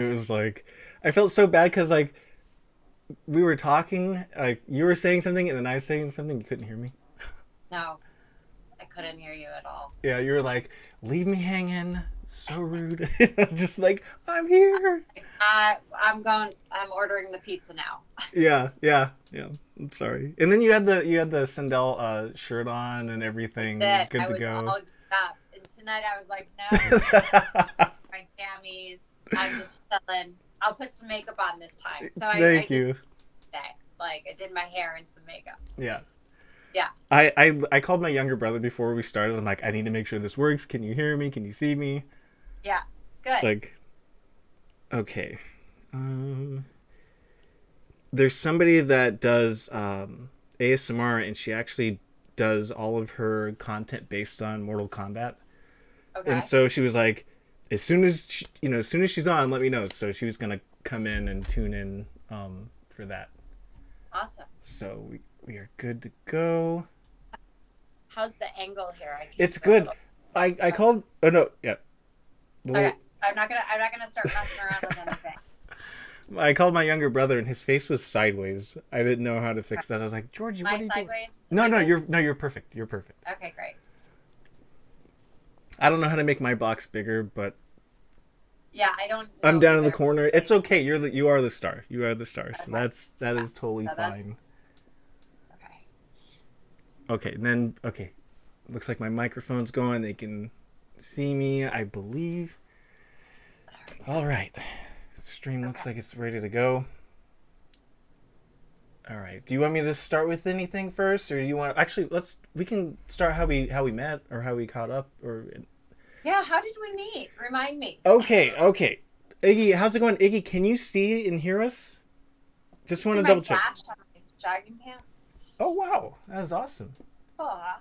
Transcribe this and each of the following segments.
It was like I felt so bad because like we were talking, like you were saying something and then I was saying something. You couldn't hear me. No, I couldn't hear you at all. Yeah, you were like, "Leave me hanging." So rude. Just like I'm here. I'm ordering the pizza now. Yeah, yeah, yeah. I'm sorry. And then you had the Sindel shirt on and everything, That good I to was go. all geeked up. And tonight I was like, nope, my jammies. I'm just chilling. I'll put some makeup on this time. So I Thank did you. today. Like I did my hair and some makeup. Yeah. Yeah. I called my younger brother before we started. I'm like, I need to make sure this works. Can you hear me? Can you see me? Yeah. Good. Like, okay. Um, there's somebody that does ASMR, and she actually does all of her content based on Mortal Kombat. And Okay. so she was like, as soon as as soon as she's on, let me know. So she was gonna come in and tune in for that. Awesome. So we are good to go. How's the angle here? I can It's see a good. little. I called. Oh no, yeah. The Okay. little, I'm not gonna start messing around with anything. I called my younger brother, and his face was sideways. I didn't know how to Okay. fix that. I was like, Georgie, Am I what are you doing? sideways? Is No, it no, good? you're perfect. You're perfect. Okay, great. I don't know how to make my box bigger, but Yeah, I don't I'm know down in the either. corner. Like, It's okay. You are the star. You are the star. So okay. that Yeah. is totally So that's fine. okay. Okay, and then okay, looks like my microphone's going. They can see me, I believe. There we All right, the stream go. looks Okay. like it's ready to go. All right. Do you want me to start with anything first, or do you want? Actually, we can start how we met or how we caught up. Or Yeah, how did we meet? Remind me. okay, okay. Iggy, how's it going? Iggy, can you see and hear us? Just You want see to my double check. flash on my jogging pants? Oh wow, that is awesome. Oh,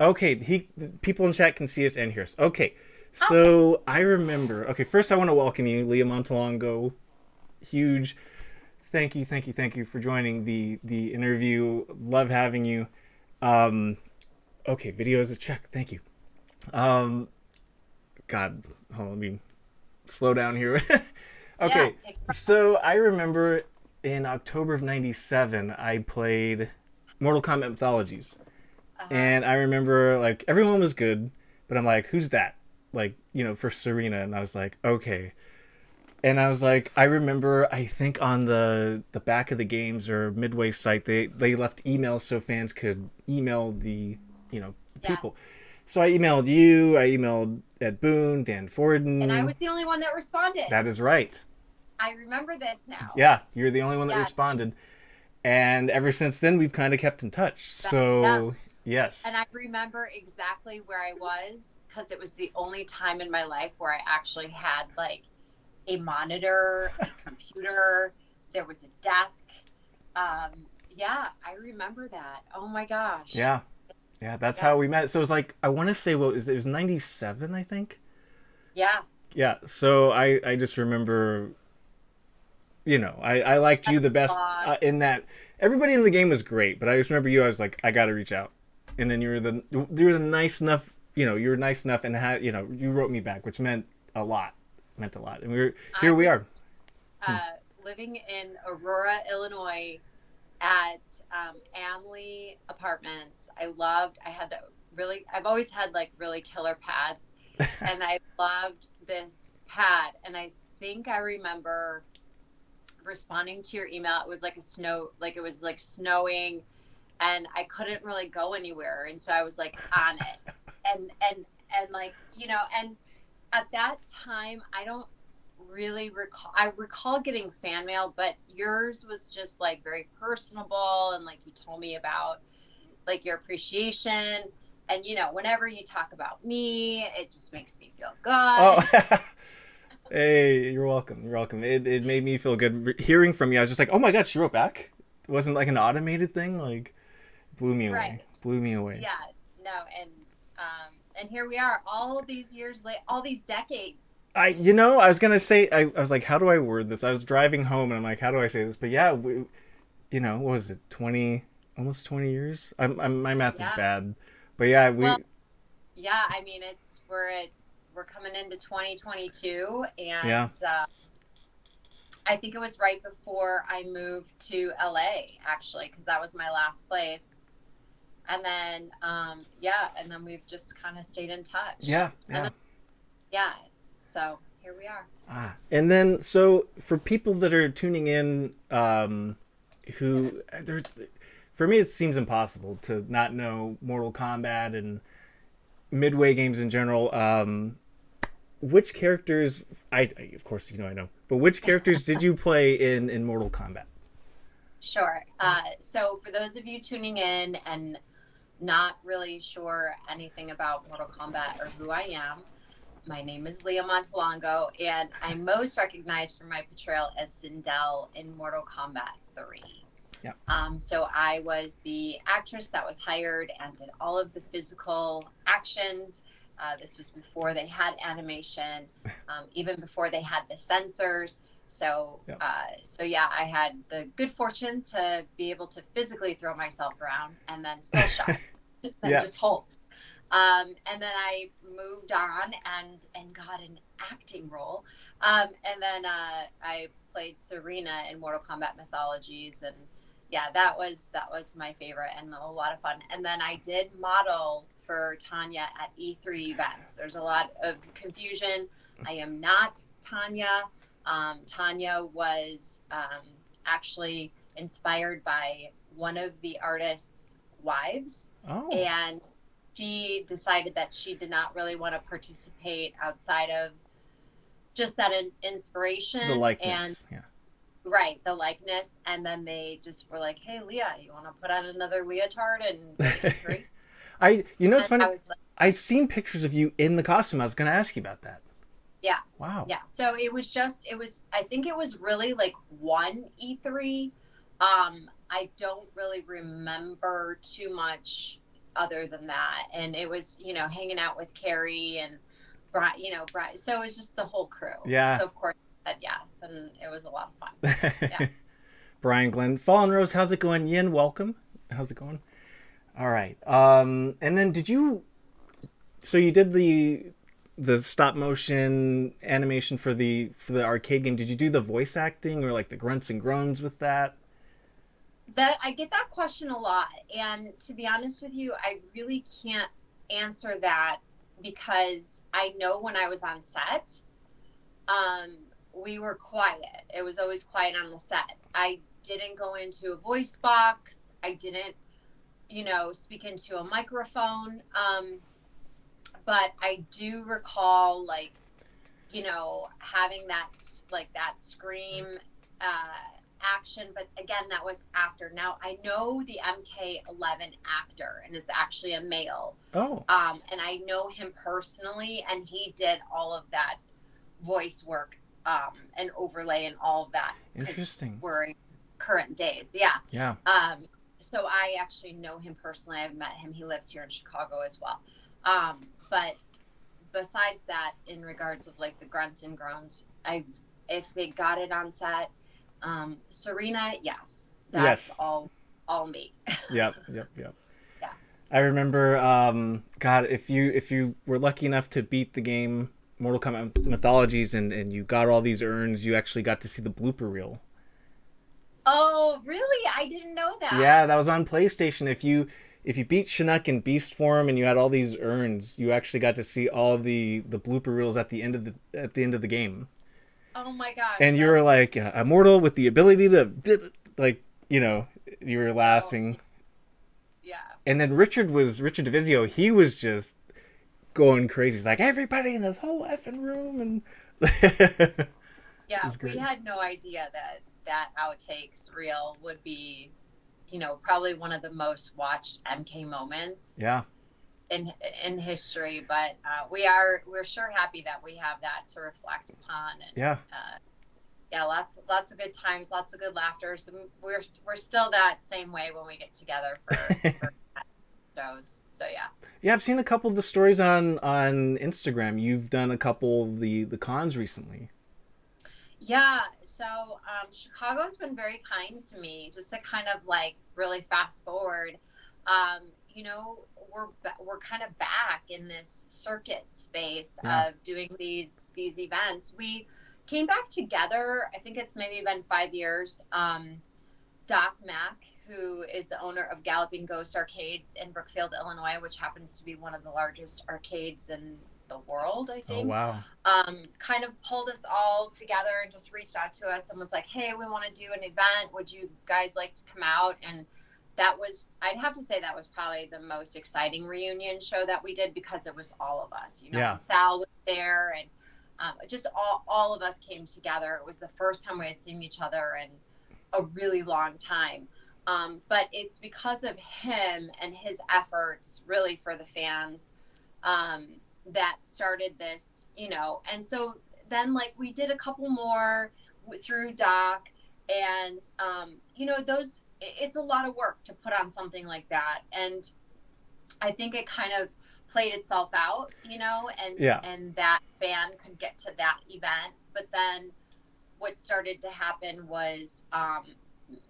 Okay, people in chat can see us and hear us. Okay, awesome. so I remember. Okay, first I want to welcome you, Lia Montelongo. Huge thank you for joining the interview. Love having you. Um, okay, video is a check. Thank you. Um, God, hold on, let me slow down here. Yeah, Okay, take so I remember in October of '97, I played Mortal Kombat Mythologies, uh-huh. and I remember like everyone was good, but I'm like, who's that? Like, for Serena, and I was like, okay. And I was like, I remember, I think on the back of the games or Midway site, they left emails so fans could email the Yes. people. So I emailed you, I emailed Ed Boone, Dan And I Forden. was the only one that responded. That is right. I remember this now. Yeah, you're the only one that Yes. responded. And ever since then, we've kind of kept in touch. Yeah. So, And yes. I remember exactly where I was because it was the only time in my life where I actually had like a monitor, a computer, there was a desk. Yeah, I remember that. Oh my gosh. Yeah. Yeah, that's Yeah. how we met. So it was like, I want to say, what was it? It was 97, I think. Yeah. Yeah. So I just remember I liked That's you the best long. in that everybody in the game was great, but I just remember you. I was like, I got to reach out, and then you were the nice enough. You were nice enough, and had you wrote me back, which meant a lot. Meant a lot, and I here we was are. Hmm. living in Aurora, Illinois at Amley Apartments. I had I've always had like really killer pads, and I loved this pad. And I think I remember responding to your email. It was like like it was like snowing, and I couldn't really go anywhere. And so I was like on it. And like, and at that time, I don't really recall. I recall getting fan mail, but yours was just like very personable, and like you told me about like your appreciation. And whenever you talk about me, it just makes me feel Oh, good. hey, you're welcome. You're welcome. It made me feel good hearing from you. I was just like, oh my god, she wrote back. It wasn't like an automated thing. Like, blew me Right. away. Blew me away. Yeah. No. And here we are, all these years late, all these decades. I was gonna say, I was like, how do I word this? I was driving home and I'm like, how do I say this? But yeah, what was it, 20, almost 20 years? My math is Yeah. bad, but yeah, Well, we yeah. I mean, we're at we're coming into 2022, Yeah. and I think it was right before I moved to LA, actually, because that was my last place. And then, yeah, and then we've just kind of stayed in touch. Yeah. And Yeah. then, yeah, so here we are. And then, so for people that are tuning in, who there's, for me, it seems impossible to not know Mortal Kombat and Midway games in general. Which characters? Of course, I know, but which characters did you play in Mortal Kombat? Sure. So for those of you tuning in and not really sure anything about Mortal Kombat or who I am, my name is Lia Montelongo, and I'm most recognized for my portrayal as Sindel in Mortal Kombat 3. Yeah. So I was the actress that was hired and did all of the physical actions. This was before they had animation, even before they had the sensors. So, Yeah. so yeah, I had the good fortune to be able to physically throw myself around and then still shot and Yeah. just hold. And then I moved on and got an acting role. And then I played Serena in Mortal Kombat Mythologies, and yeah, that was my favorite and a lot of fun. And then I did model for Tanya at E3 events. There's a lot of confusion. I am not Tanya. Tanya was actually inspired by one of the artist's wives. Oh. And she decided that she did not really want to participate outside of just that inspiration. The likeness. And right, the likeness. And then they just were like, hey, Leah, you want to put on another leotard and go to E3? It's funny. Like, I've seen pictures of you in the costume. I was going to ask you about that. Yeah. Wow. Yeah. So I think it was really like one E3. I don't really remember too much other than that. And it was, hanging out with Carrie and Brian, Brian. So it was just the whole crew. Yeah. So of course I said yes, and it was a lot of fun. Yeah. Brian Glenn. Fallen Rose, how's it going? Yin, welcome. How's it going? All right. And then so you did the stop motion animation for the arcade game. Did you do the voice acting or like the grunts and groans with that? That I get that question a lot, and to be honest with you, I really can't answer that because I know when I was on set, we were quiet. It was always quiet on the set. I didn't go into a voice box. I didn't, speak into a microphone. But I do recall, like, having that scream action. But again, that was after. Now, I know the MK11 actor, and it's actually a male. Oh. And I know him personally, and he did all of that voice work and overlay and all of that. Interesting. We're in current days. Yeah. Yeah. So I actually know him personally. I've met him. He lives here in Chicago as well. But besides that, in regards of like the grunts and groans, if they got it on set, Serena, yes, that's all me. Yep. Yeah. I remember, God, if you were lucky enough to beat the game Mortal Kombat Mythologies and you got all these urns, you actually got to see the blooper reel. Oh, really? I didn't know that. Yeah, that was on PlayStation. If you beat Shinnok in Beast form and you had all these urns, you actually got to see all the blooper reels at the end of the game. Oh my gosh! And you were like immortal with the ability to, like, you were laughing. Yeah. And then Richard DeVizio, he was just going crazy. He's like, everybody in this whole effing room, and yeah, we had no idea that outtakes reel would be, probably one of the most watched MK moments. Yeah. In history, but we're sure happy that we have that to reflect upon. And, yeah. Yeah, lots of good times, lots of good laughter. So we're still that same way when we get together for shows. So yeah. Yeah, I've seen a couple of the stories on Instagram. You've done a couple of the cons recently. Yeah, so Chicago's been very kind to me. Just to kind of like really fast forward, we're kind of back in this circuit space Yeah. of doing these events. We came back together. I think it's maybe been 5 years. Doc Mack, who is the owner of Galloping Ghost Arcades in Brookfield, Illinois, which happens to be one of the largest arcades in the world, I Oh, think, wow. kind of pulled us all together and just reached out to us and was like, hey, we want to do an event. Would you guys like to come out? And that was, I'd have to say that was probably the most exciting reunion show that we did, because it was all of us, Yeah. and Sal was there, and just all of us came together. It was the first time we had seen each other in a really long time. But it's because of him and his efforts really for the fans, that started this, and so then like we did a couple more through Doc, and those, it's a lot of work to put on something like that, and I think it kind of played itself out, and Yeah. and that fan could get to that event. But then what started to happen was,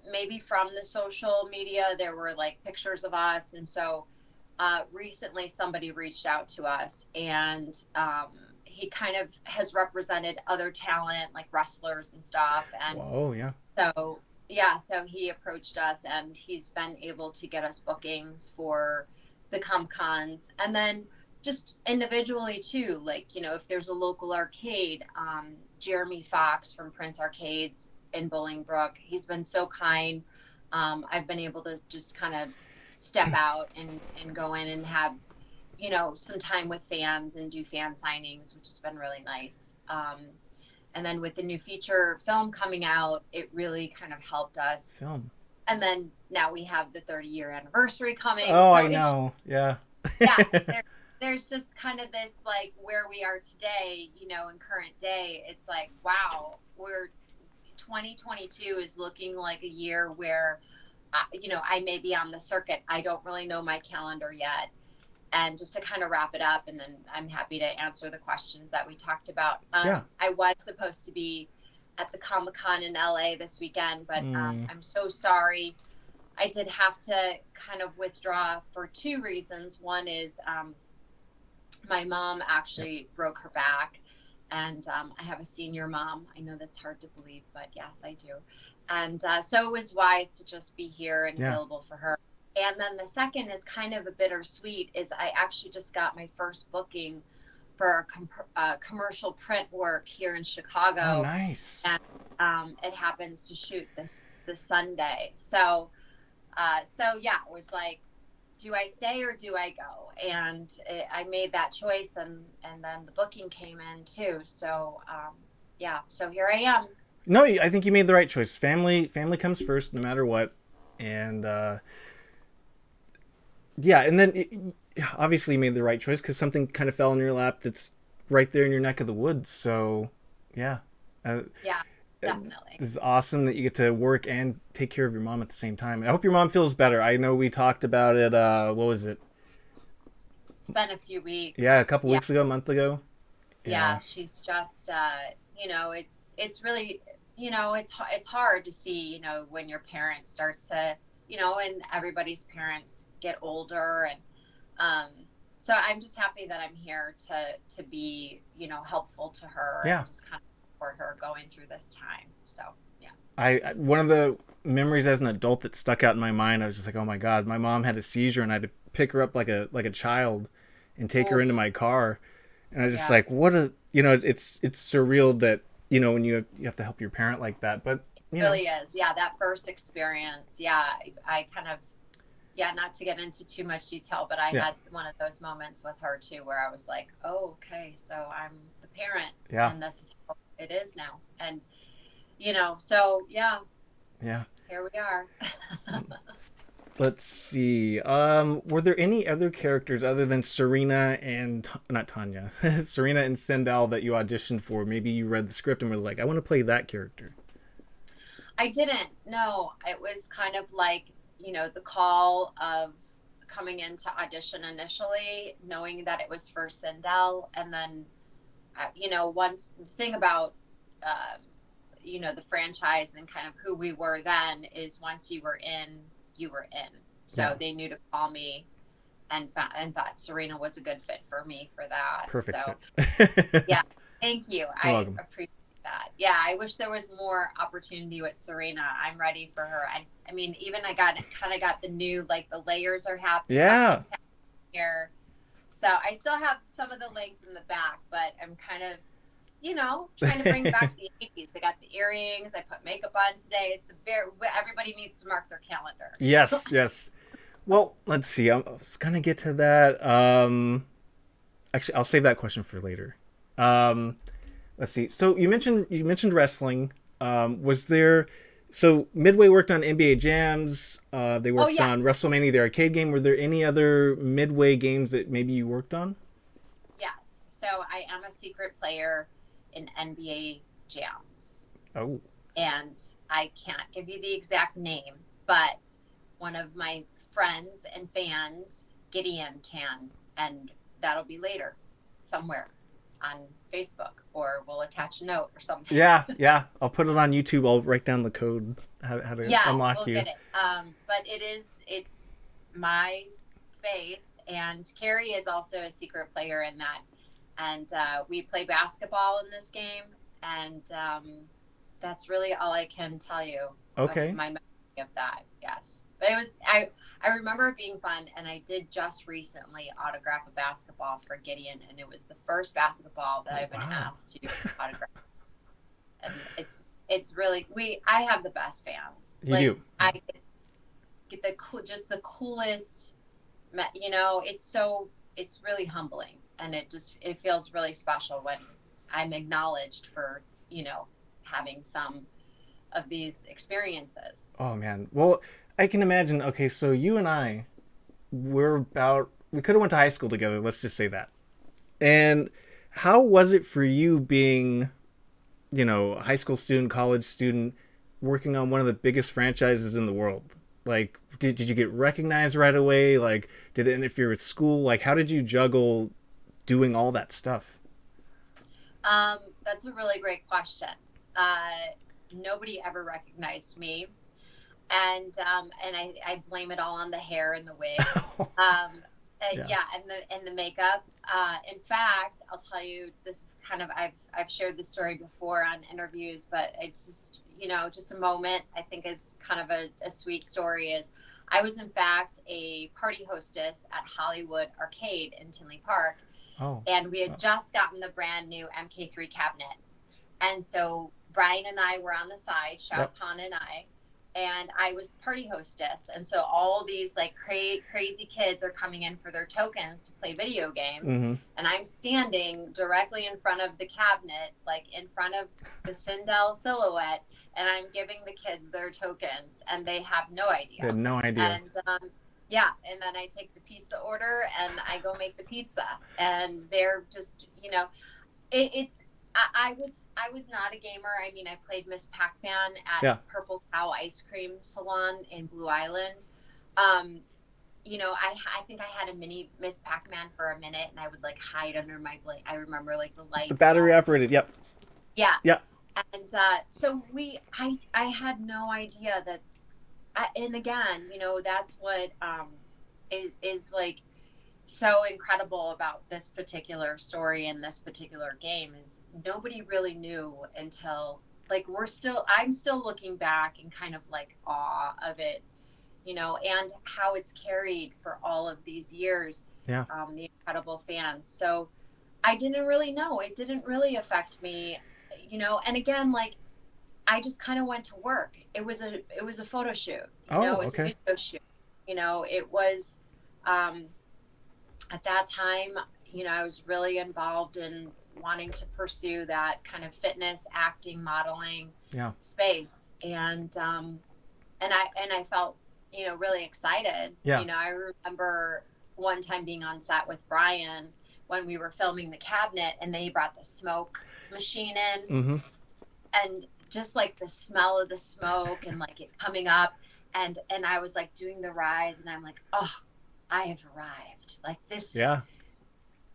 maybe from the social media, there were like pictures of us. And so recently somebody reached out to us, and he kind of has represented other talent like wrestlers and stuff. And Whoa, yeah. so, yeah, so he approached us, and he's been able to get us bookings for the Cons. And then just individually too, like, if there's a local arcade, Jeremy Fox from Prince Arcades in Bolingbrook, he's been so kind. I've been able to just kind of step out and go in and have, some time with fans and do fan signings, which has been really nice. And then with the new feature film coming out, it really kind of helped us. Film. And then now we have the 30-year anniversary coming. Oh, so I know. Yeah. Yeah, there's just kind of this, like, where we are today, in current day, it's like, wow, 2022 is looking like a year where, I may be on the circuit. I don't really know my calendar yet. And just to kind of wrap it up, and then I'm happy to answer the questions that we talked about. Yeah. I was supposed to be at the Comic-Con in LA this weekend, but I'm so sorry. I did have to kind of withdraw for two reasons. One is my mom actually broke her back, and I have a senior mom. I know that's hard to believe, but yes, I do. And so it was wise to just be here and available for her. And then the second is kind of a bittersweet, is I actually just got my first booking for commercial print work here in Chicago. Oh, nice. And it happens to shoot this Sunday. So yeah, it was like, do I stay or do I go? And I made that choice, and then the booking came in too. So yeah, so here I am. No, I think you made the right choice. Family comes first, no matter what. And yeah, and then obviously you made the right choice because something kind of fell in your lap that's right there in your neck of the woods. So yeah. Yeah, definitely. This is awesome that you get to work and take care of your mom at the same time. I hope your mom feels better. I know we talked about it. What was it? It's been a few weeks. Yeah, a couple weeks ago, a month ago. Yeah, she's just, it's really, it's hard to see, when your parent starts to, and everybody's parents get older. And so I'm just happy that I'm here to be, helpful to her. Yeah. And just kind of support her going through this time. So, yeah. One of the memories as an adult that stuck out in my mind, I was just like, oh my God, my mom had a seizure and I had to pick her up like a child and take her into my car. And I was just like, what a, it's surreal that, when you have to help your parent like that, but it really is. Yeah. That first experience. Yeah. I kind of, not to get into too much detail, but I had one of those moments with her too, where I was like, oh, okay, so I'm the parent and this is how it is now. And, so yeah, here we are. Let's see. Were there any other characters other than Serena and not Tanya, Serena and Sindel that you auditioned for? Maybe you read the script and was like, I want to play that character. I didn't. No, it was kind of like, the call of coming into audition initially, knowing that it was for Sindel, and then, once the thing about, the franchise and kind of who we were then is once you were in, you were in. So they knew to call me, and thought Serena was a good fit for me for that. Perfect So fit. yeah, thank you. You're I welcome. appreciate that. Yeah, I wish there was more opportunity with Serena. I'm ready for her. I mean, even I got kind of got the new, like, the layers are happening. Yeah. Something's happening here. So I still have some of the length in the back, but I'm kind of, trying to bring back the 80s. I got the earrings. I put makeup on today. It's everybody needs to mark their calendar. Yes, yes. Well, let's see. I was gonna get to that. Actually, I'll save that question for later. Um, let's see. So you mentioned wrestling. Was there? So Midway worked on NBA Jams. They Oh worked yeah. on WrestleMania, the arcade game. Were there any other Midway games that maybe you worked on? Yes. So I am a secret player in NBA Jams. Oh, And I can't give you the exact name, but one of my friends and fans, Gideon, can, and that'll be later somewhere on Facebook, or we'll attach a note or something. yeah, yeah. I'll put it on YouTube. I'll write down the code how to Yeah, unlock we'll you. get it. But it's my face, and Carrie is also a secret player in that, and we play basketball in this game, and that's really all I can tell you Okay. of my memory of that. Yes, but I remember it being fun, and I did just recently autograph a basketball for Gideon, and it was the first basketball that I've been asked to autograph, and it's really I have the best fans. You do. I get the coolest. It's really humbling, and it feels really special when I'm acknowledged for having some of these experiences. Oh man. Well, I can imagine. Okay, so you and I, we could have went to high school together. Let's just say that. And how was it for you being, a high school student, college student, working on one of the biggest franchises in the world? Like, did you get recognized right away? Like, did it interfere with school? Like, how did you juggle doing all that stuff? That's a really great question. Nobody ever recognized me, and I blame it all on the hair and the wig. Yeah. Yeah, and the makeup. In fact, I'll tell you this kind of I've shared the story before on interviews, but it's just a moment I think is kind of a sweet story. Is I was in fact a party hostess at Hollywood Arcade in Tinley Park, Oh. and we had just gotten the brand new MK3 cabinet, and so Brian and I were on the side, Shao Kahn and I was party hostess. And so all these like crazy kids are coming in for their tokens to play video games. Mm-hmm. And I'm standing directly in front of the cabinet, like in front of the Sindel silhouette. And I'm giving the kids their tokens, and they have no idea. They had no idea. And yeah, and then I take the pizza order and I go make the pizza. And they're just, I was not a gamer. I mean, I played Miss Pac-Man at Purple Cow Ice Cream Salon in Blue Island. I think I had a mini Miss Pac-Man for a minute, and I would like hide under my blanket. I remember like the lights. The battery operated. Yep. Yeah. Yeah. And so I had no idea that. And again, that's what is like so incredible about this particular story and this particular game is nobody really knew until like I'm still looking back and kind of like awe of it, and how it's carried for all of these years. Yeah. The incredible fans. So I didn't really know. It didn't really affect me, and again, like I just kind of went to work. It was a photo shoot. It was a video shoot. It was at that time, I was really involved in wanting to pursue that kind of fitness, acting, modeling space. And I felt, really excited. Yeah. I remember one time being on set with Brian when we were filming the cabinet, and then he brought the smoke machine in. Mm-hmm. And just like the smell of the smoke and like it coming up, and I was like doing the rise, and I'm like, oh, I have arrived. Like this,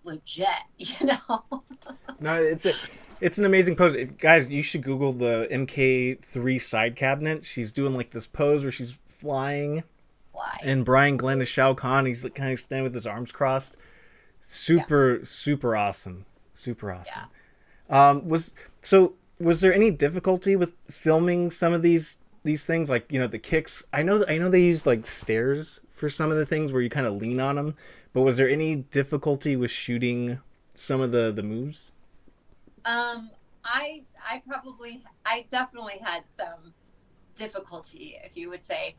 legit, No, it's an amazing pose, guys. You should Google the MK3 side cabinet. She's doing like this pose where she's flying. Wow. fly. And Brian Glenn is Shao Kahn. He's like kind of standing with his arms crossed. Yeah. Super awesome. Super awesome. Yeah. Was there any difficulty with filming some of these things, like, you know, the kicks? I know they used like stairs for some of the things where you kind of lean on them, but was there any difficulty with shooting some of the moves? Um, I definitely had some difficulty, if you would say.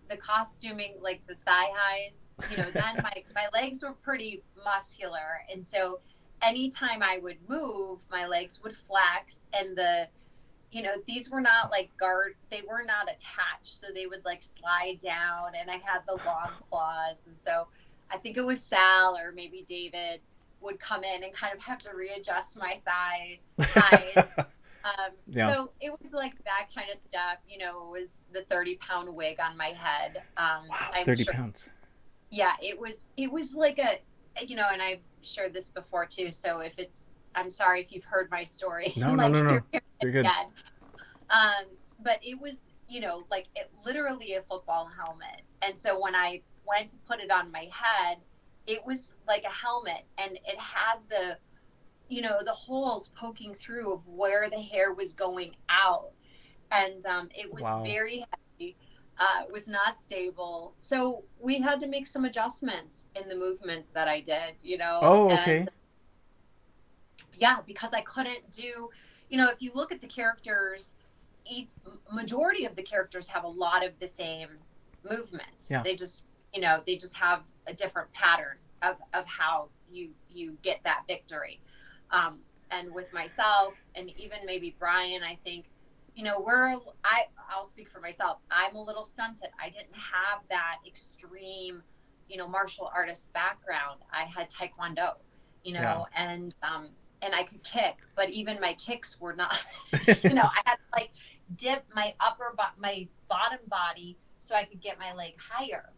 The costuming, like the thigh highs, then my legs were pretty muscular. And so anytime I would move, my legs would flex. And these were not like they were not attached. So they would like slide down, and I had the long claws. And so I think it was Sal or maybe David would come in and kind of have to readjust my thighs. Yeah. So it was like that kind of stuff. It was the 30-pound wig on my head. Wow, I'm 30 sure. pounds. Yeah, it was like and I've shared this before too. So I'm sorry if you've heard my story. No, no, Like no, no. you're You're good. dead. But it was, like literally a football helmet. And so when I went to put it on my head, it was like a helmet, and it had the holes poking through of where the hair was going out. And it was Wow. very heavy. It was not stable. So we had to make some adjustments in the movements that I did, Oh, and okay. yeah, because I couldn't do, if you look at the characters, each majority of the characters have a lot of the same movements. Yeah. They just have a different pattern of how you get that victory. And with myself and even maybe Brian, I think, I'll speak for myself. I'm a little stunted. I didn't have that extreme, martial artist background. I had Taekwondo, Yeah. and I could kick, but even my kicks were not, I had to like dip my bottom body so I could get my leg higher.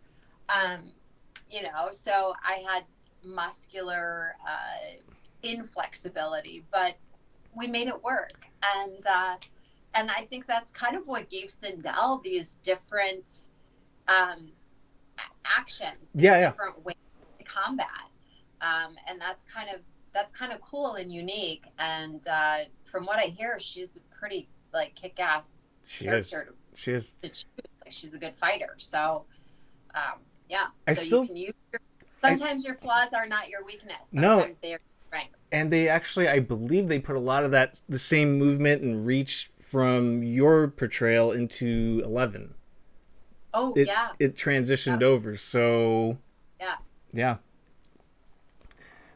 So I had muscular inflexibility, but we made it work. And I think that's kind of what gave Sindel these different actions, these Yeah, yeah. different ways to combat. And that's kind of cool and unique. And from what I hear, she's a pretty like kick-ass She is. character She is. to choose. Like she's a good fighter. So yeah. I So you still can use I sometimes your flaws are not your weakness. no, Sometimes they are your strength. and they actually, I believe they put a lot of the same movement and reach from your portrayal into 11. Oh It yeah. it transitioned Yep. over. So, Yeah. yeah.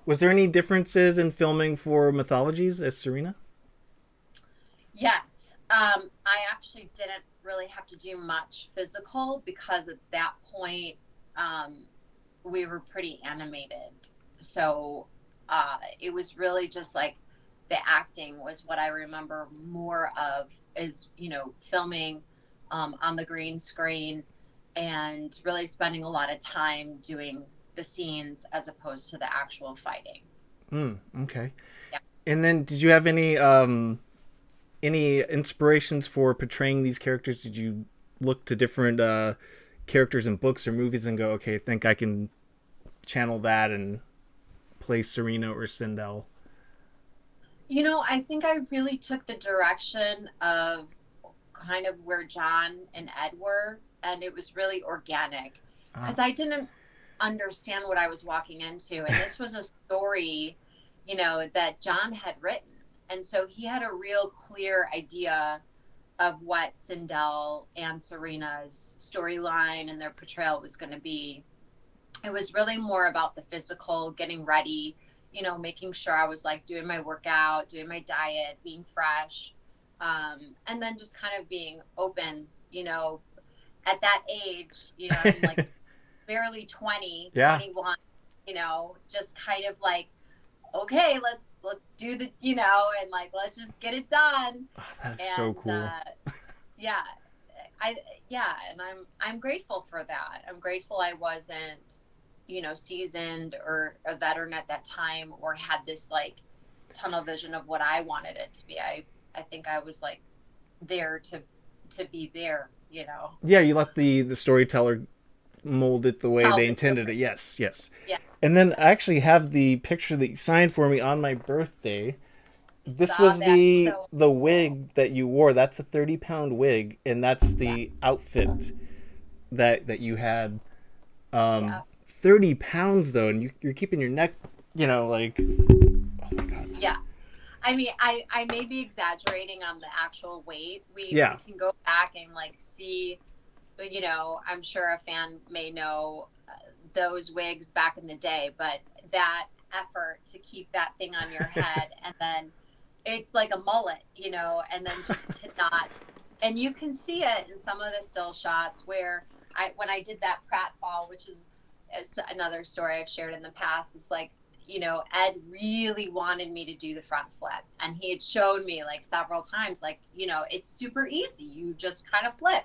Was there any differences in filming for Mythologies as Serena? Yes. I actually didn't really have to do much physical because at that point, we were pretty animated. So it was really just like the acting was what I remember more of is, filming on the green screen and really spending a lot of time doing the scenes as opposed to the actual fighting. Hmm. Okay. Yeah. And then, did you have any inspirations for portraying these characters? Did you look to different characters in books or movies and go, okay, I think I can channel that and play Serena or Sindel? I think I really took the direction of kind of where John and Ed were, and it was really organic Ah. because I didn't understand what I was walking into. And this was a story, that John had written. And so he had a real clear idea of what Sindel and Serena's storyline and their portrayal was going to be. It was really more about the physical, getting ready, making sure I was like doing my workout, doing my diet, being fresh, and then just kind of being open, at that age, I'm like barely 20, Yeah. 21, just kind of like, okay, let's do and like, let's just get it done. Oh, that is so And cool. yeah, I yeah, and I'm grateful for that. I'm grateful I wasn't, seasoned or a veteran at that time or had this like tunnel vision of what I wanted it to be. I think I was like there to be there. Yeah, you let the storyteller mold it the way Tell they the intended story. it. Yes, yes. Yeah, And then I actually have the picture that you signed for me on my birthday. I This saw was that. the So the cool. wig that you wore. That's a 30-pound wig, and that's Yeah, the outfit that you had. yeah, 30 pounds though, and you're keeping your neck, like, oh my god. yeah. I mean, I may be exaggerating on the actual weight. We Yeah. can go back and like see. I'm sure a fan may know those wigs back in the day, but that effort to keep that thing on your head and then it's like a mullet, and then just to not, and you can see it in some of the still shots where when I did that pratfall, which is another story I've shared in the past. It's like, Ed really wanted me to do the front flip, and he had shown me like several times, like, it's super easy. You just kind of flip.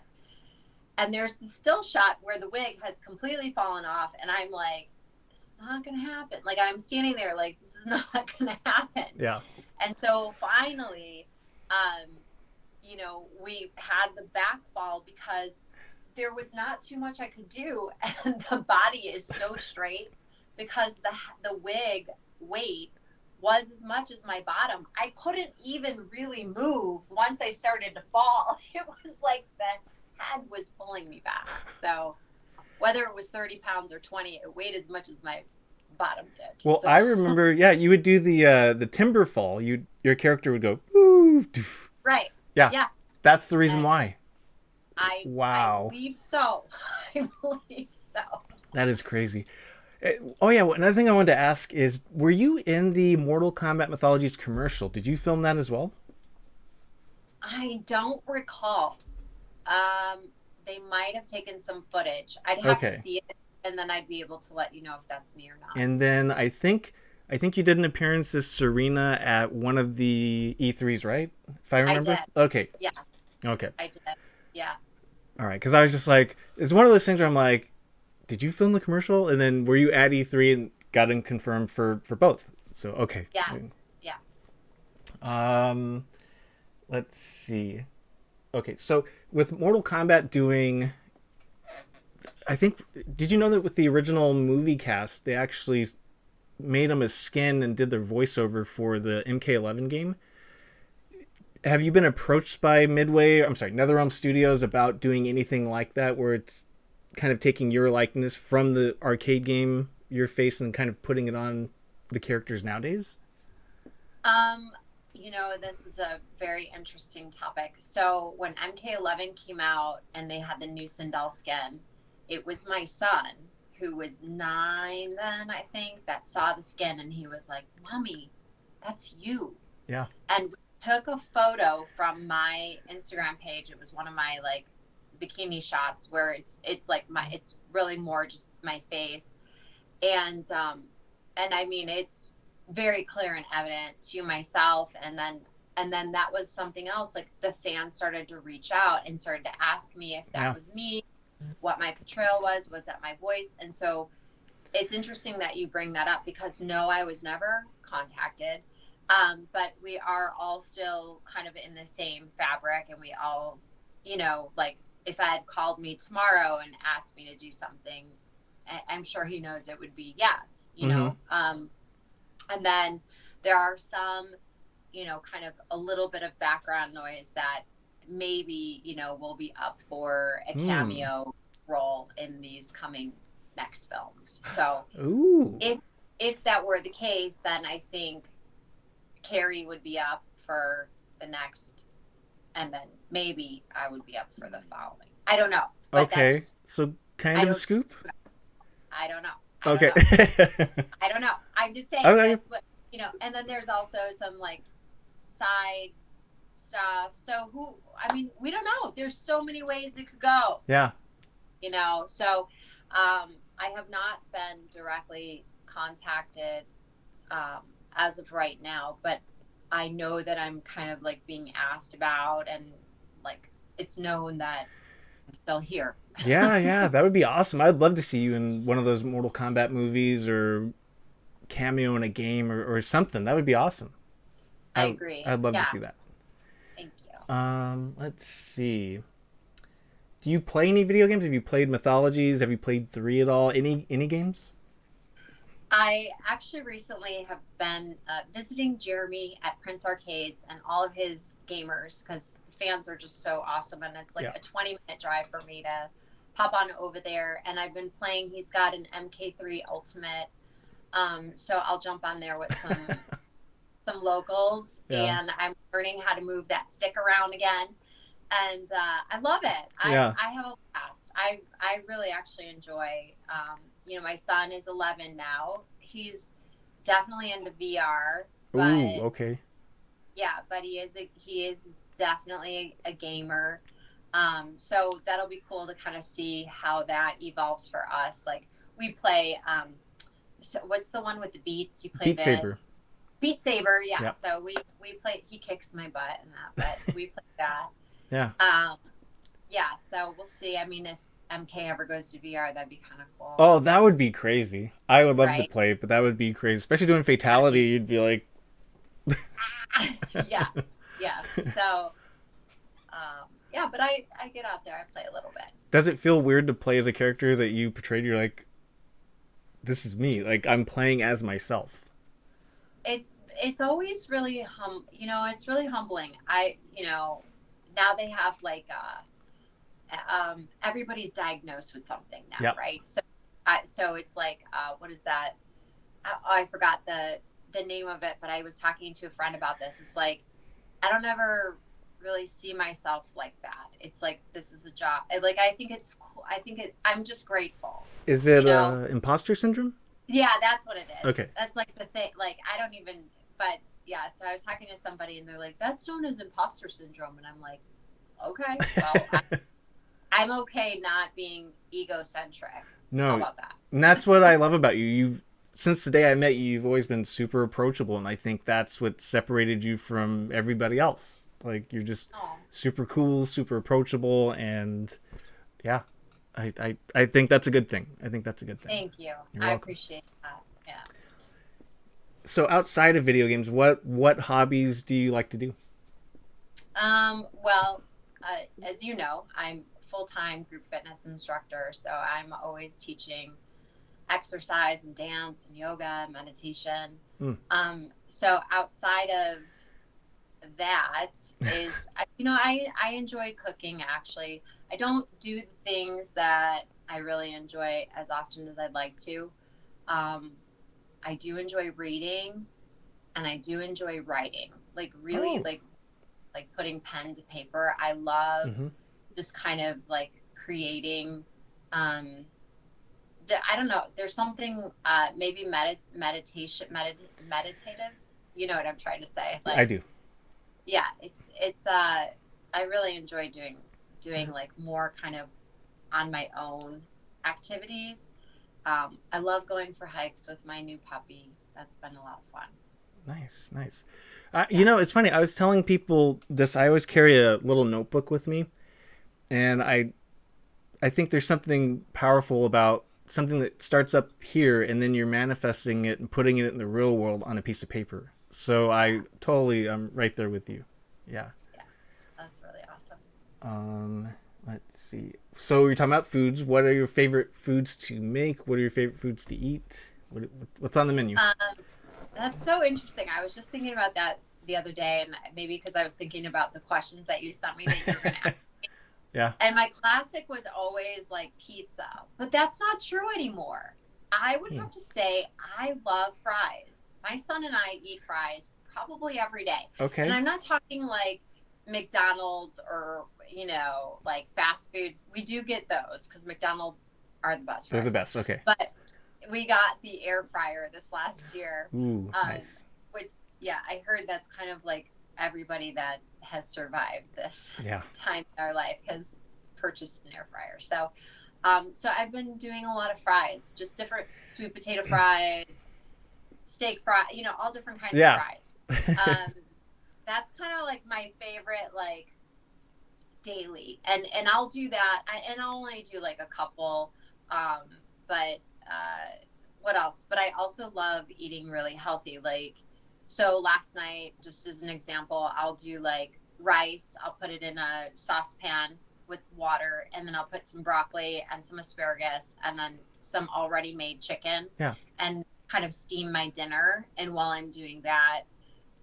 And there's the still shot where the wig has completely fallen off, and I'm like, this is not gonna happen. Like, I'm standing there like, this is not gonna happen. Yeah. And so finally, we had the back fall because there was not too much I could do, and the body is so straight because the wig weight was as much as my bottom. I couldn't even really move once I started to fall. It was like the head was pulling me back. So whether it was 30 pounds or 20, it weighed as much as my bottom did. Well, So I remember, yeah, you would do the timber fall. Your character would go, ooh, doof. right. Yeah. Yeah. That's the reason And why. I Wow. believe so. I believe so. That is crazy. Oh yeah, another thing I wanted to ask is, were you in the Mortal Kombat Mythologies commercial? Did you film that as well? I don't recall. They might have taken some footage. I'd have to Okay. see it, and then I'd be able to let you know if that's me or not. And then I think you did an appearance as Serena at one of the E3s, right? If I I remember. did. Okay. Yeah, Okay. I did. Yeah. All right. Because I was just like, it's one of those things where I'm like, did you film the commercial? And then were you at E3 and got him confirmed for both? So okay. Yes. Yeah. Um, let's see. Okay, so with Mortal Kombat doing, I think, did you know that with the original movie cast, they actually made them a skin and did their voiceover for the MK11 game? Have you been approached by Midway, I'm sorry, NetherRealm Studios about doing anything like that, where it's kind of taking your likeness from the arcade game, your face, and kind of putting it on the characters nowadays? Um, this is a very interesting topic. So when MK11 came out and they had the new Sindel skin, it was my son, who was 9 then, I think, that saw the skin and he was like, "Mommy, that's you." Yeah. And we took a photo from my Instagram page. It was one of my like bikini shots where it's like it's really more just my face. And I mean, it's very clear and evident to myself, and then that was something else. Like, the fans started to reach out and started to ask me if that Yeah. was me, what my portrayal was that my voice. And so it's interesting that you bring that up, because no, I was never contacted. But we are all still kind of in the same fabric, and we all, like, if Ed called me tomorrow and asked me to do something, I'm sure he knows it would be yes, Mm-hmm. And then there are some, kind of a little bit of background noise that maybe, will be up for a Hmm. cameo role in these coming next films. So Ooh. if that were the case, then I think Carrie would be up for the next, and then maybe I would be up for the following. I don't know, but that's Okay. just, So kind I of a don't scoop? I don't know. I don't Okay. know. I don't know. I'm just saying Okay. that's what, and then there's also some like side stuff. So I mean, we don't know. There's so many ways it could go, Yeah. So I have not been directly contacted as of right now, but I know that I'm kind of like being asked about, and like it's known that I'm still here. Yeah, yeah, that would be awesome. I'd love to see you in one of those Mortal Kombat movies or cameo in a game or something. That would be awesome. I I'd agree. love to Yeah. see that. Thank you. Let's see. Do you play any video games? Have you played Mythologies? Have you played 3 at all? Any games? I actually recently have been visiting Jeremy at Prince Arcades and all of his gamers because fans are just so awesome. And it's like Yeah. a 20-minute drive for me to pop on over there. And I've been playing, he's got an MK3 Ultimate. So I'll jump on there with some locals, Yeah. and I'm learning how to move that stick around again. And I love it. Yeah. I have a blast. I really actually enjoy. My son is 11 now. He's definitely into VR, Ooh, but okay. yeah, but he is definitely a gamer. So that'll be cool to kind of see how that evolves for us. Like we play. So what's the one with the beats? You play Beat the Saber. Beat Saber, yeah. Yeah. So we play. He kicks my butt in that, but we play that. Yeah. Yeah. So we'll see. I mean, if MK ever goes to VR, that'd be kind of cool, Oh, that would be crazy. I would love to right? play it, but that would be crazy. Especially doing That'd Fatality, be you'd be like, yeah, yeah. So yeah, but I get out there. I play a little bit. does it feel weird to play as a character that you portrayed? You're like, this is me. Like, I'm playing as myself. It's always really it's really humbling. Now they have like everybody's diagnosed with something now, Yep. right? So it's like what is that? I forgot the name of it, but I was talking to a friend about this. It's like I don't ever really see myself like that. It's like this is a job. Like I think it's cool. I'm just grateful. Is it You know? imposter syndrome? Yeah, that's what it is. Okay. That's like the thing. Like I don't even. But yeah, so I was talking to somebody and they're like, "That's known as imposter syndrome," and I'm like, "Okay, well, I'm okay not being egocentric. How No, about that?" and that's what I love about you. You've since the day I met you, you've always been super approachable, and I think that's what separated you from everybody else. Like you're just Oh, super cool, super approachable, and yeah, I think that's a good thing. I think that's a good thing. thank you. You're I welcome. appreciate that. Yeah. So outside of video games, what hobbies do you like to do? Well, as you know, I'm full-time group fitness instructor, so I'm always teaching exercise and dance and yoga, meditation. Mm. So outside of that is, I enjoy cooking actually. I don't do the things that I really enjoy as often as I'd like to. Um, I do enjoy reading and I do enjoy writing, like really Oh. like putting pen to paper. I love Mm-hmm. just kind of like creating. Um, I don't know. There's something maybe meditative. You know what I'm trying to say? I Like, do. yeah, it's I really enjoy doing like more kind of on my own activities. I love going for hikes with my new puppy. That's been a lot of fun. Nice, nice. Yeah. It's funny. I was telling people this. I always carry a little notebook with me, and I think there's something powerful about something that starts up here and then you're manifesting it and putting it in the real world on a piece of paper. So I totally am right there with you. Yeah. Yeah, that's really awesome. Um, let's see. So we're talking about foods. What are your favorite foods to make? What are your favorite foods to eat? What's on the menu? That's so interesting. I was just thinking about that the other day, and maybe because I was thinking about the questions that you sent me that you were going to ask. Yeah. And my classic was always like pizza, but that's not true anymore. I would have to say I love fries. My son and I eat fries probably every day. And Okay. I'm not talking like McDonald's or, like fast food. We do get those because McDonald's are the best They're the fries. best. Okay. But we got the air fryer this last year, Ooh, um, nice. which, yeah, I heard that's kind of like everybody that has survived this Yeah. time in our life has purchased an air fryer. So I've been doing a lot of fries, just different sweet potato fries, steak fry, all different kinds of Yeah. fries. Um, that's kind of like my favorite, like daily, and I'll do that, and I'll only do like a couple. But what else? But I also love eating really healthy. Like, so last night, just as an example, I'll do like rice. I'll put it in a saucepan with water, and then I'll put some broccoli and some asparagus and then some already made chicken. Yeah. And kind of steam my dinner. And while I'm doing that,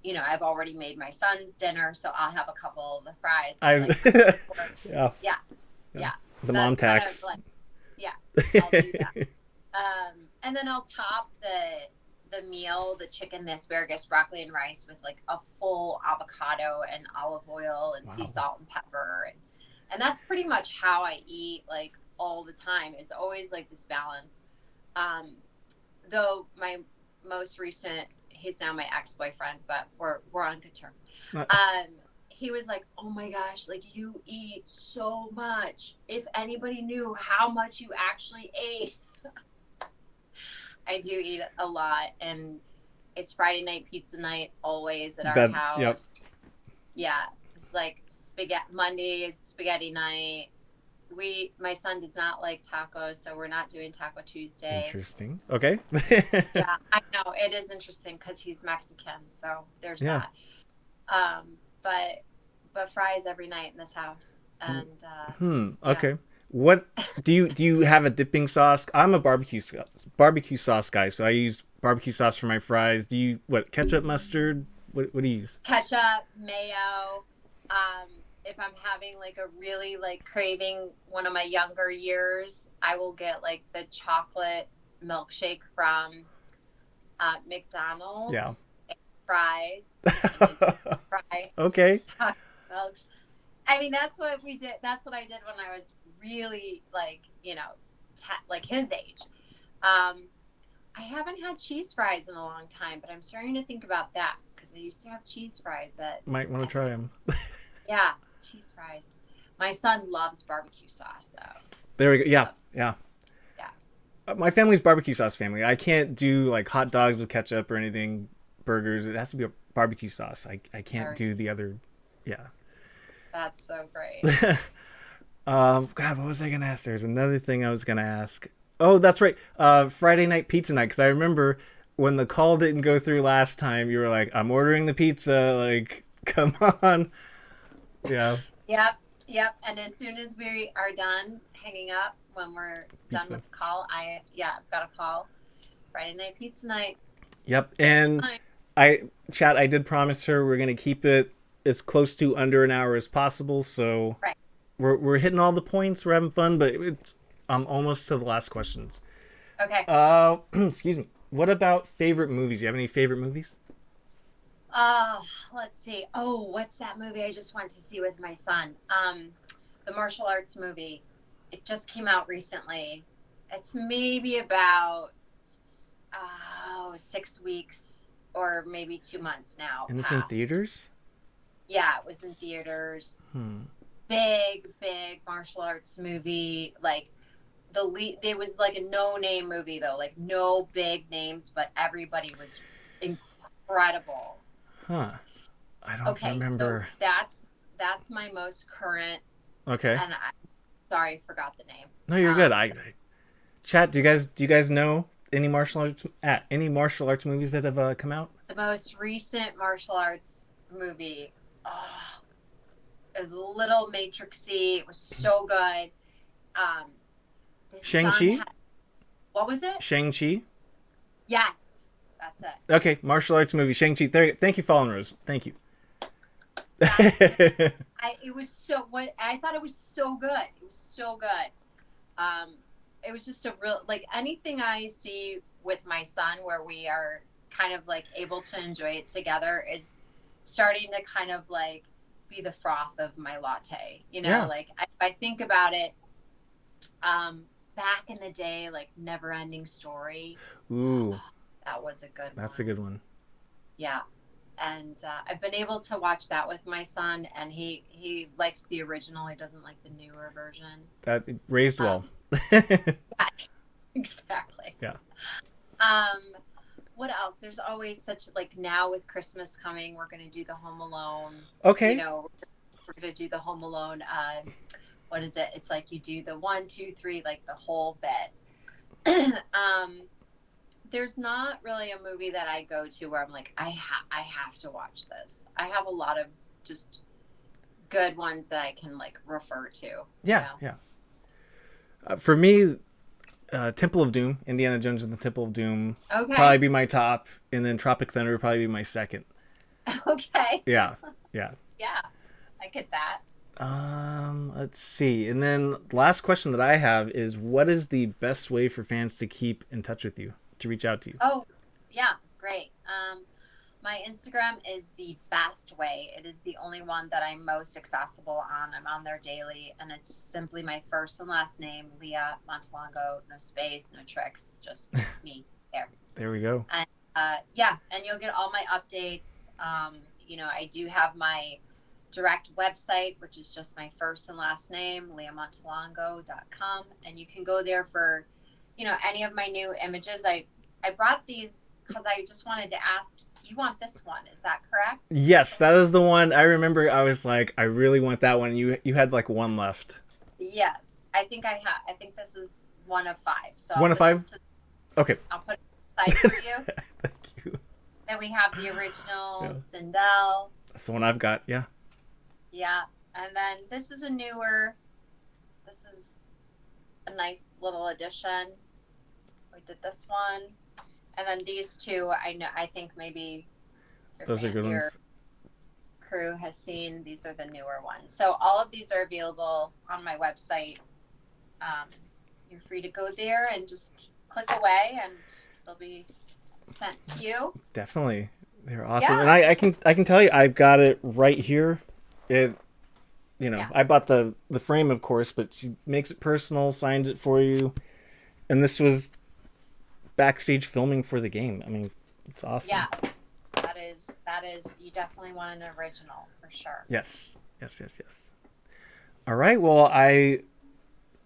I've already made my son's dinner, so I'll have a couple of the fries. Yeah. Yeah. Yeah. The That's mom kind of tax. like, yeah, I'll do that. And then I'll top the meal, the chicken, the asparagus, broccoli, and rice with like a full avocado and olive oil and sea salt and pepper. And that's pretty much how I eat like all the time. Is always like this balance. Though my most recent, he's now my ex-boyfriend, but we're on good terms. He was like, "Oh my gosh, like you eat so much. If anybody knew how much you actually ate." I do eat a lot, and it's Friday night pizza night always at our house. Yep. Yeah, it's like spaghetti. Monday is spaghetti night. My son does not like tacos, so we're not doing Taco Tuesday. Interesting. Okay. Yeah, I know it is interesting because he's Mexican, so there's that. But fries every night in this house, and okay. Yeah. What do you have a dipping sauce? I'm a barbecue sauce guy, so I use barbecue sauce for my fries. Do you ketchup, mustard? What do you use? Ketchup, mayo. If I'm having like a really like craving one of my younger years, I will get like the chocolate milkshake from McDonald's. Yeah. Fries. Okay. I mean, that's what we did. That's what I did when I was really like, like his age. I haven't had cheese fries in a long time, but I'm starting to think about that because I used to have cheese fries might want to try them. Yeah, cheese fries. My son loves barbecue sauce, though. There we go. Yeah. My family's barbecue sauce family. I can't do like hot dogs with ketchup or anything, burgers. It has to be a barbecue sauce. I can't do the other. Yeah. That's so great. God, what was I gonna ask? There's another thing I was gonna ask. Oh, that's right. Friday night pizza night. Because I remember when the call didn't go through last time, you were like, "I'm ordering the pizza." Like, come on. Yeah. Yep. And as soon as we are done hanging up, when we're done with the call, I've got a call. Friday night pizza night. Yep. And I did promise her we're gonna keep it as close to under an hour as possible. So we're hitting all the points. We're having fun, but I'm almost to the last questions. Okay. Excuse me. What about favorite movies? Do you have any favorite movies? Let's see. Oh, what's that movie I just went to see with my son? The martial arts movie. It just came out recently. It's maybe about 6 weeks or maybe 2 months now. And it's in theaters? Yeah, it was in theaters. Big martial arts movie. Like it was like a no-name movie though. Like no big names, but everybody was incredible. Huh. I don't remember. So that's my most current. Okay. And sorry, forgot the name. No, you're good. Chat. Do you guys know any martial arts movies that have come out? The most recent martial arts movie. Oh, it was a little Matrixy. It was so good. Shang-Chi? What was it? Shang-Chi? Yes. That's it. Okay, martial arts movie, Shang-Chi. Thank you, Fallen Rose. Thank you. I thought it was so good. It was so good. It was just a real, like anything I see with my son where we are kind of like able to enjoy it together is starting to kind of like be the froth of my latte. Like I think about it, back in the day, like Never Ending Story. Ooh. That was a good one. That's a good one. Yeah. And I've been able to watch that with my son, and he likes the original. He doesn't like the newer version. That raised well. Yeah, exactly. Yeah. What else? There's always such, like, now with Christmas coming, we're going to do the Home Alone. Okay. We're going to do the Home Alone. What is it? It's like you do the 1, 2, 3, like the whole bit. There's not really a movie that I go to where I'm like, I have to watch this. I have a lot of just good ones that I can like refer to. Yeah, yeah. For me, Temple of Doom, Indiana Jones and the Temple of Doom, probably Okay. be my top, and then Tropic Thunder would probably be my second. Okay. Yeah, yeah. Yeah, I get that. Let's see. And then last question that I have is, what is the best way for fans to keep in touch with you, to reach out to you? Oh, yeah, great. My Instagram is the best way. It is the only one that I'm most accessible on. I'm on there daily, and it's simply my first and last name, Lia Montelongo. No space, no tricks, just me there. There we go. And yeah, and you'll get all my updates. I do have my direct website, which is just my first and last name, liamontelongo.com, and you can go there for, any of my new images. I brought these because I just wanted to ask. You want this one? Is that correct? Yes, that is the one. I remember I was like, I really want that one. You had like one left. Yes, I think I have. I think this is one of five. So One of five? Okay. I'll put it aside for you. Thank you. Then we have the original Yeah. Sindel. That's the one I've got. Yeah. Yeah, and then this is a newer. This is a nice little addition. We did this one, and then these two. I think maybe Those are good your ones. crew has seen. These are the newer ones. So all of these are available on my website. You're free to go there and just click away, and they'll be sent to you. Definitely. They're awesome. Yeah. And I can tell you, I've got it right here. It, Yeah. I bought the frame, of course, but she makes it personal, signs it for you. And this was backstage filming for the game. I mean, it's awesome. Yeah, that is. You definitely want an original for sure. Yes. Yes. All right. Well,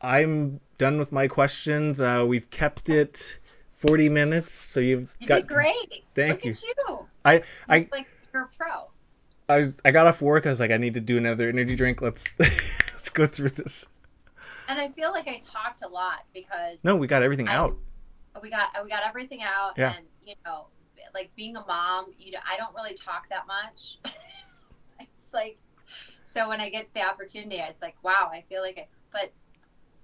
I'm done with my questions. We've kept it 40 minutes, so you did great. Thank Look you. at you. I Like you're a pro. I got off work. I was like, I need to do another energy drink. Let's let's go through this. And I feel like I talked a lot because No, we got everything out. we got everything out. Yeah. And like being a mom, I don't really talk that much. It's like, so when I get the opportunity, it's like, wow, I feel like but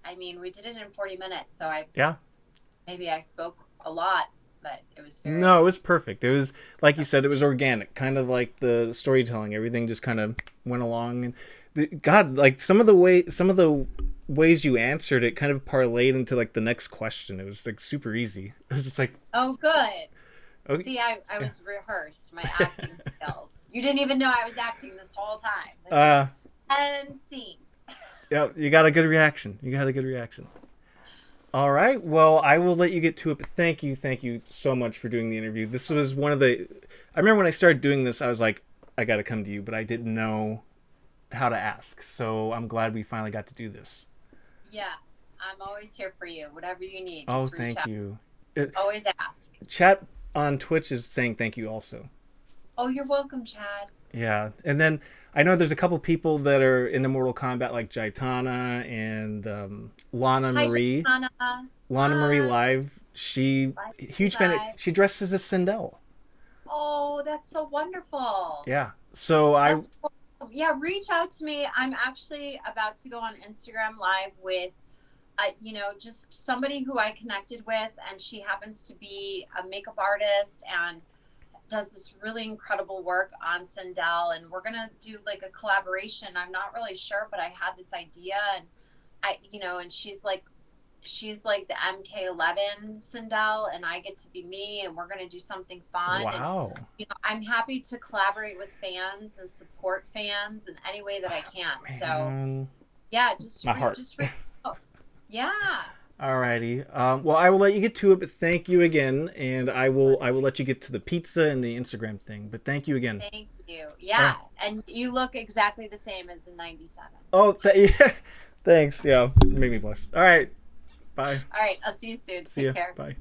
I mean, we did it in 40 minutes, so maybe I spoke a lot, but it was very. No, it was perfect. It was, like you said, it was organic, kind of like the storytelling. Everything just kind of went along, and God, like some of the ways you answered it kind of parlayed into like the next question. It was like super easy. It was just like, Oh, good. okay. See, I was rehearsed, my acting skills. You didn't even know I was acting this whole time. And scene. Yeah, you got a good reaction. All right. Well, I will let you get to it, but thank you so much for doing the interview. This was one of the. I remember when I started doing this, I was like, I got to come to you, but I didn't know how to ask. So I'm glad we finally got to do this. Yeah, I'm always here for you. Whatever you need. Oh, Just reach thank out. you. Always ask. Chat on Twitch is saying thank you also. Oh, you're welcome, Chad. Yeah, and then I know there's a couple people that are into Mortal Kombat, like Jaitana and Lana Hi, Marie. Johanna. Lana Marie Hi. Live. She huge fan. Live. She dresses as Sindel. Oh, that's so wonderful. Yeah. So Yeah, reach out to me. I'm actually about to go on Instagram Live with, just somebody who I connected with, and she happens to be a makeup artist and does this really incredible work on Sindel, and we're gonna do like a collaboration. I'm not really sure, but I had this idea, and and she's like the MK11 Sindel, and I get to be me, and we're gonna do something fun. wow. And, I'm happy to collaborate with fans and support fans in any way that I can. So Man. yeah, just My heart. reach out. Yeah. Alrighty. Well, I will let you get to it, but thank you again, and I will let you get to the pizza and the Instagram thing. But thank you again. Thank you. Yeah, and you look exactly the same as in '97. Oh, yeah. Thanks. Yeah, made me blush. All right. Bye. All right, I'll see you soon. See Take ya. care. Bye.